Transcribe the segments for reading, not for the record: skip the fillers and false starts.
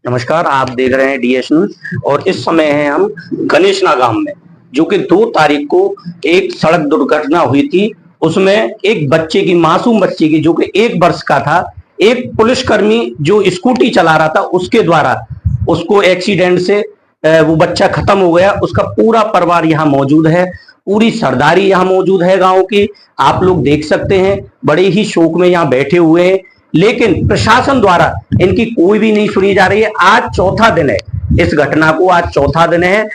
नमस्कार, आप देख रहे हैं डीएस न्यूज और इस समय है हम गणेशना गांव में, जो कि 2 तारीख को एक सड़क दुर्घटना हुई थी। उसमें एक बच्चे की, मासूम बच्चे की, जो कि 1 वर्ष का था, एक पुलिसकर्मी जो स्कूटी चला रहा था उसके द्वारा उसको एक्सीडेंट से वो बच्चा खत्म हो गया। उसका पूरा परिवार यहाँ मौजूद है, पूरी सरदारी यहाँ मौजूद है गांव की। आप लोग देख सकते हैं, बड़े ही शोक में यहाँ बैठे हुए हैं, लेकिन प्रशासन द्वारा इनकी कोई भी नहीं सुनी जा रही है। आज चौथा दिन है इस घटना को, आज चौथा दिन है,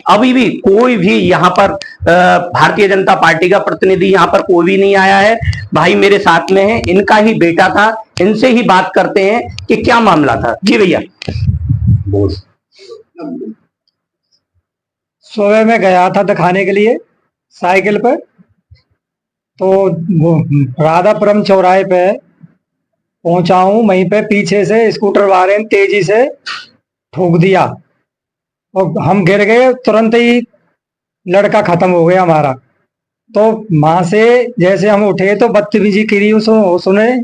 अभी भी कोई भी यहाँ पर भारतीय जनता पार्टी का प्रतिनिधि यहाँ पर कोई भी नहीं आया है। भाई मेरे साथ में है, इनका ही बेटा था, इनसे ही बात करते हैं कि क्या मामला था। जी भैया बोल। सुबह में गया था दिखाने के लिए साइकिल पर, तो राधापुरम चौराहे पे पहुंचा हूं। वहीं पे पीछे से स्कूटर वाले ने तेजी से ठोक दिया और हम गिर गए। तुरंत ही लड़का खत्म हो गया हमारा। तो वहां से जैसे हम उठे तो बदतमीजी करी उसने,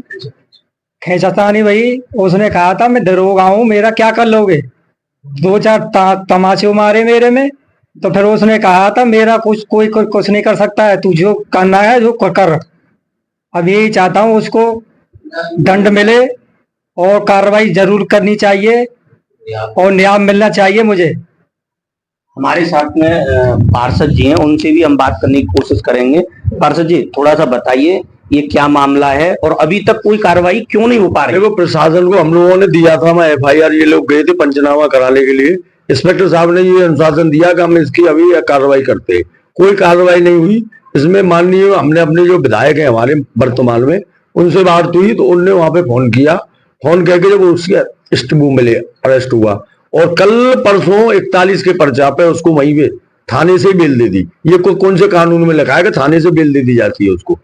खेचातानी भाई। उसने कहा था मैं दरोगा हूं, मेरा क्या कर लोगे। 2-4 तमाचे मारे मेरे में। तो फिर उसने कहा था मेरा कोई कुछ नहीं कर सकता है, तू जो करना है जो कर। अब यही चाहता हूँ उसको दंड मिले और कार्रवाई जरूर करनी चाहिए और न्याय मिलना चाहिए मुझे। हमारे साथ में पार्षद जी हैं, उनसे भी हम बात करने की कोशिश करेंगे। पार्षद जी, थोड़ा सा बताइए ये क्या मामला है और अभी तक कोई कार्रवाई क्यों नहीं हो पा रही। देखो, प्रशासन को हम लोगों ने दिया था, मैं FIR, ये लोग गए थे पंचनामा कराने के लिए। इंस्पेक्टर साहब ने ये अनुशासन दिया कि हम इसकी अभी कार्रवाई करते हैं। कोई कार्रवाई नहीं हुई इसमें। माननीय हमने अपने जो विधायक है हमारे वर्तमान में, उनसे बात हुई तो उनने वहां पे फोन किया। फोन करके जब उसके वो मिले, अरेस्ट हुआ और कल परसों 41 के पर्चा पे उसको वहीं पे थाने से बेल दे दी। ये कौन से कानून में लिखा है कि थाने से बेल दे दी जाती है उसको।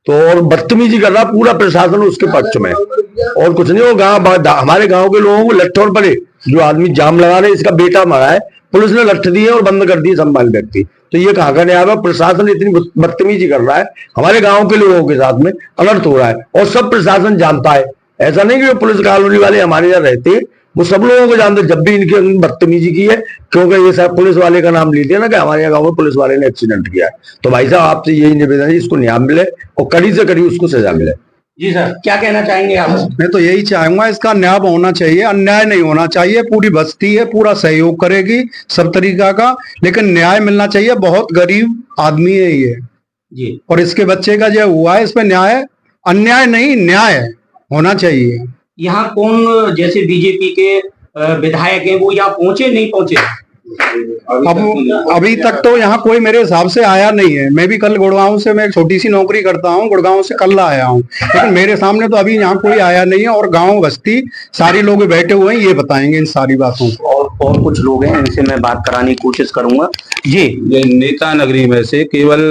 तो और बदतमीजी कर रहा पूरा प्रशासन उसके पक्ष में, और कुछ नहीं। वो हमारे गांव के लोगों को लट्ठों पड़े, जो आदमी जाम लगा रहे, इसका बेटा मरा है, पुलिस ने लट्ठ दिए और बंद कर दिए संभाल व्यक्ति। तो ये कहाँ का न्याय है। प्रशासन इतनी बदतमीजी कर रहा है, हमारे गांव के लोगों के साथ में अनर्थ हो रहा है और सब प्रशासन जानता है। ऐसा नहीं कि पुलिस कॉलोनी वाले हमारे यहाँ रहते हैं, वो सब लोगों को जानते। जब भी इनकी बदतमीजी की है, क्योंकि ये सब पुलिस वाले का नाम लेते हैं ना कि हमारे यहाँ गाँव में पुलिस वाले ने एक्सीडेंट किया है। तो भाई साहब आपसे यही निवेदन है, इसको न्याय मिले और कड़ी से कड़ी उसको सजा मिले। जी सर, क्या कहना चाहेंगे आप। मैं तो यही चाहूंगा, इसका न्याय होना चाहिए, अन्याय नहीं होना चाहिए। पूरी बस्ती है, पूरा सहयोग करेगी सब तरीका का, लेकिन न्याय मिलना चाहिए। बहुत गरीब आदमी है ये जी, और इसके बच्चे का जो हुआ है इसमें न्याय, अन्याय नहीं न्याय होना चाहिए। यहाँ कौन, जैसे बीजेपी के विधायक हैं, वो यहाँ पहुंचे नहीं पहुंचे। अभी तक तो यहाँ कोई मेरे हिसाब से आया नहीं है। मैं भी कल गुड़गांव से, मैं एक छोटी सी नौकरी करता हूँ, गुड़गांव से कल आया हूँ, लेकिन मेरे सामने तो अभी यहाँ कोई आया नहीं है। और गांव बस्ती सारे लोग बैठे हुए हैं, ये बताएंगे इन सारी बातों को। और कुछ लोग हैं, इनसे मैं बात कराने की कोशिश करूंगा। जी, ये नेता नगरी में से केवल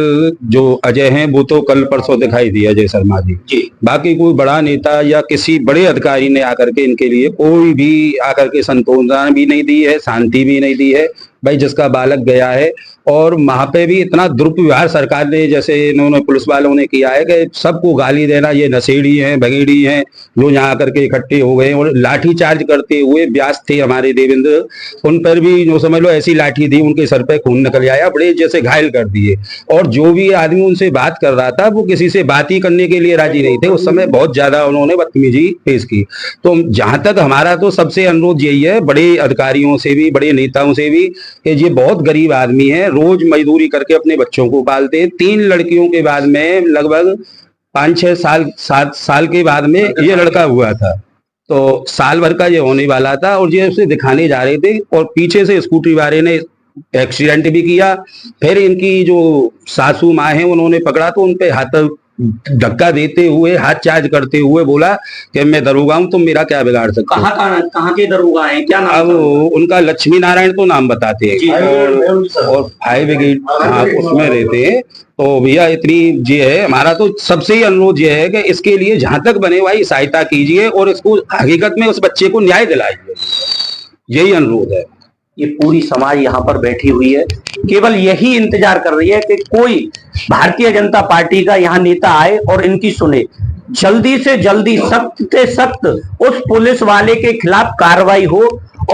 जो अजय हैं वो तो कल परसों दिखाई दिया, अजय शर्मा जी। बाकी कोई बड़ा नेता या किसी बड़े अधिकारी ने आकर के इनके लिए कोई भी आकर के संतोषना भी नहीं दी है, शांति भी नहीं दी है। भाई जिसका बालक गया है, और वहां पे भी इतना दुर्व्यवहार सरकार ने, जैसे इन्होंने पुलिस वालों ने किया है कि सबको गाली देना, ये नशेड़ी हैं, भगेड़ी हैं, जो यहाँ आकर के इकट्ठे हो गए और लाठी चार्ज करते हुए। व्यास थे हमारे देवेंद्र, उन पर भी जो समझ लो ऐसी लाठी थी, उनके सर पे खून निकल आया, बड़े जैसे घायल कर दिए। और जो भी आदमी उनसे बात कर रहा था वो किसी से बात ही करने के लिए राजी नहीं थे। उस समय बहुत ज्यादा उन्होंने बदतमीजी पेश की। तो जहां तक हमारा तो सबसे अनुरोध यही है, बड़े अधिकारियों से भी, बड़े नेताओं से भी, कि ये बहुत गरीब आदमी है, रोज मजदूरी करके अपने बच्चों को पालते हैं। 3 लड़कियों के बाद में लगभग 5-6 साल 7 साल के बाद में ये लड़का हुआ था। तो साल भर का ये होने वाला था और ये उसे दिखाने जा रहे थे और पीछे से स्कूटी वाले ने एक्सीडेंट भी किया। फिर इनकी जो सासू माँ है उन्होंने पकड़ा तो उन पे हाथ धक्का देते हुए, हाथ चार्ज करते हुए बोला कि मैं दरोगा हूं, तुम मेरा क्या बिगाड़ सकते हो। कहाँ के दरोगा हैं, क्या नाम। अब उनका लक्ष्मी नारायण तो नाम बताते हैं और फायर ब्रिगेड उसमें रहते हैं। तो भैया इतनी ये है, हमारा तो सबसे ही अनुरोध ये है कि इसके लिए जहां तक बने भाई सहायता कीजिए और इसको हकीकत में उस बच्चे को न्याय दिलाइए, यही अनुरोध है। ये पूरी समाज यहाँ पर बैठी हुई है, केवल यही इंतजार कर रही है कि कोई भारतीय जनता पार्टी का यहाँ नेता आए और इनकी सुने। जल्दी से जल्दी, सख्त से सख्त उस पुलिस वाले के खिलाफ कार्रवाई हो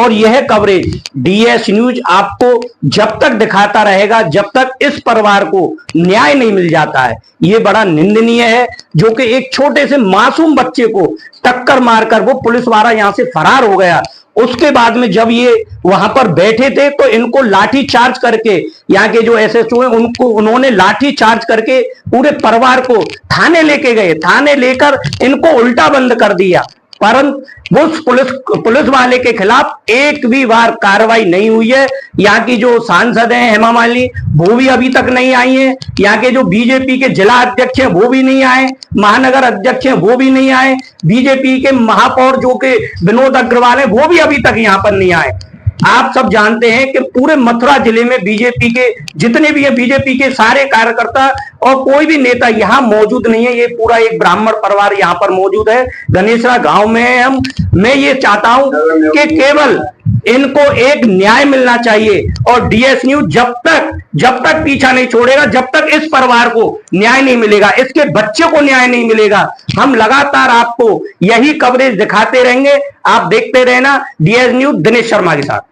और यह कवरेज डीएस न्यूज आपको जब तक दिखाता रहेगा जब तक इस परिवार को न्याय नहीं मिल जाता है। ये बड़ा निंदनीय है जो कि एक छोटे से मासूम बच्चे को टक्कर मारकर वो पुलिस वाला यहां से फरार हो गया। उसके बाद में जब ये वहां पर बैठे थे तो इनको लाठी चार्ज करके, यहाँ के जो एसएचओ हैं उन्होंने लाठी चार्ज करके पूरे परिवार को थाने लेके गए। थाने लेकर इनको उल्टा बंद कर दिया, परंतु वो पुलिस वाले के खिलाफ एक भी बार कार्रवाई नहीं हुई है। यहाँ की जो सांसद हैं हेमा मालिनी, वो भी अभी तक नहीं आई हैं। यहाँ के जो बीजेपी के जिला अध्यक्ष हैं वो भी नहीं आए, महानगर अध्यक्ष हैं वो भी नहीं आए, बीजेपी के महापौर जो के विनोद अग्रवाल हैं वो भी अभी तक यहाँ पर नहीं आए। आप सब जानते हैं कि पूरे मथुरा जिले में बीजेपी के जितने भी है, बीजेपी के सारे कार्यकर्ता और कोई भी नेता यहाँ मौजूद नहीं है। ये पूरा एक ब्राह्मण परिवार यहाँ पर मौजूद है, गणेशरा गांव में है हम। मैं ये चाहता हूं कि केवल इनको एक न्याय मिलना चाहिए और डीएस न्यूज जब तक पीछा नहीं छोड़ेगा, जब तक इस परिवार को न्याय नहीं मिलेगा, इसके बच्चे को न्याय नहीं मिलेगा, हम लगातार आपको यही कवरेज दिखाते रहेंगे। आप देखते रहना डीएस न्यूज दिनेश शर्मा के साथ।